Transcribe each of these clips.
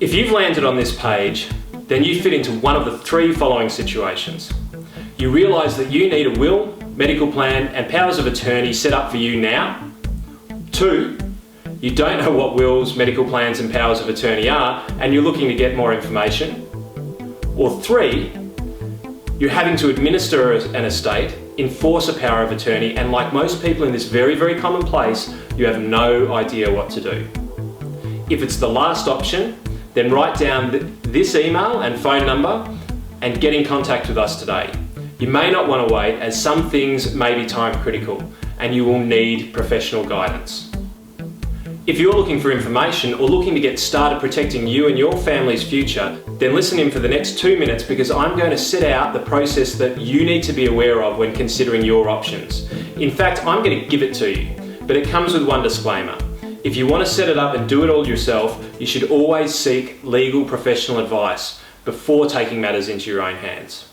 If you've landed on this page, then you fit into one of the three following situations. You realise that you need a will, medical plan and powers of attorney set up for you now. 2, you don't know what wills, medical plans and powers of attorney are and you're looking to get more information. Or 3, you're having to administer an estate, enforce a power of attorney, and like most people in this very, very common place, you have no idea what to do. If it's the last option, then write down this email and phone number and get in contact with us today. You may not want to wait, as some things may be time critical and you will need professional guidance. If you're looking for information or looking to get started protecting you and your family's future, then listen in for the next 2 minutes because I'm going to set out the process that you need to be aware of when considering your options. In fact, I'm going to give it to you, but it comes with one disclaimer. If you want to set it up and do it all yourself, you should always seek legal professional advice before taking matters into your own hands.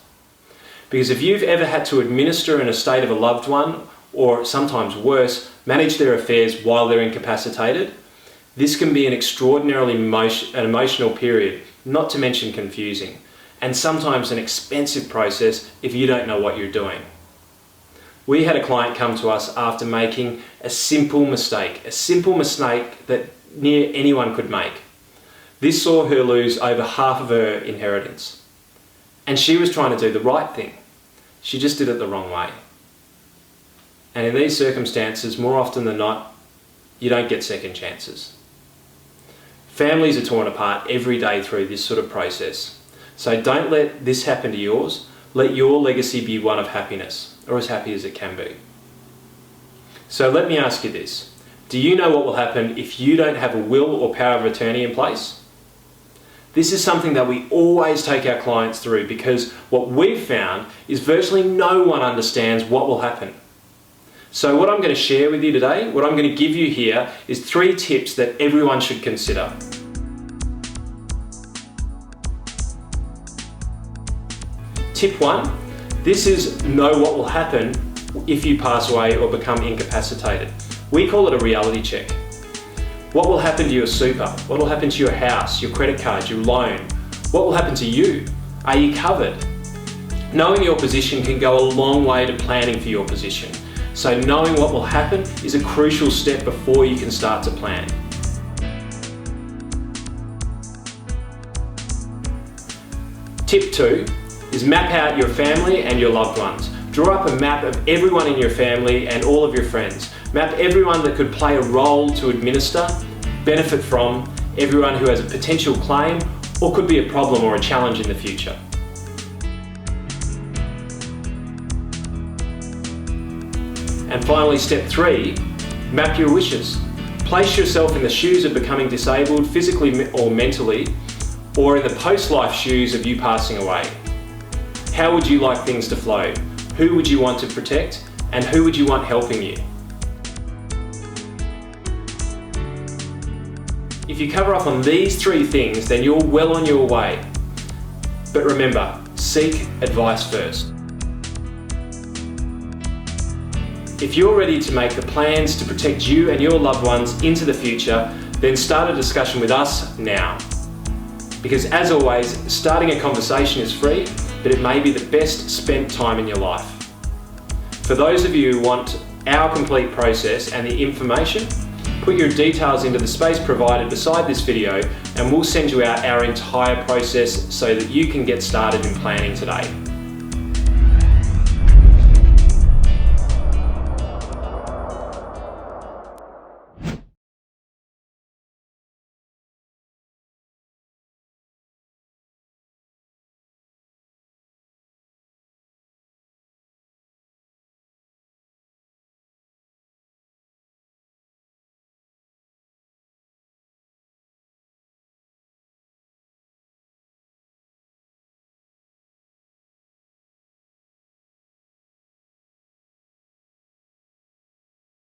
Because if you've ever had to administer an estate of a loved one, or sometimes worse, manage their affairs while they're incapacitated, this can be an extraordinarily emotional period, not to mention confusing, and sometimes an expensive process if you don't know what you're doing. We had a client come to us after making a simple mistake that near anyone could make. This saw her lose over half of her inheritance. And she was trying to do the right thing. She just did it the wrong way. And in these circumstances, more often than not, you don't get second chances. Families are torn apart every day through this sort of process. So don't let this happen to yours. Let your legacy be one of happiness, or as happy as it can be. So let me ask you this. Do you know what will happen if you don't have a will or power of attorney in place? This is something that we always take our clients through because what we've found is virtually no one understands what will happen. So what I'm going to share with you today, what I'm going to give you here, is 3 tips that everyone should consider. Tip 1, this is know what will happen if you pass away or become incapacitated. We call it a reality check. What will happen to your super? What will happen to your house, your credit card, your loan? What will happen to you? Are you covered? Knowing your position can go a long way to planning for your position. So knowing what will happen is a crucial step before you can start to plan. Tip 2 is map out your family and your loved ones. Draw up a map of everyone in your family and all of your friends. Map everyone that could play a role to administer, benefit from, everyone who has a potential claim or could be a problem or a challenge in the future. And finally, step 3, map your wishes. Place yourself in the shoes of becoming disabled physically or mentally, or in the post-life shoes of you passing away. How would you like things to flow? Who would you want to protect? And who would you want helping you? If you cover off on these 3 things, then you're well on your way. But remember, seek advice first. If you're ready to make the plans to protect you and your loved ones into the future, then start a discussion with us now. Because as always, starting a conversation is free, but it may be the best spent time in your life. For those of you who want our complete process and the information, put your details into the space provided beside this video and we'll send you out our entire process so that you can get started in planning today.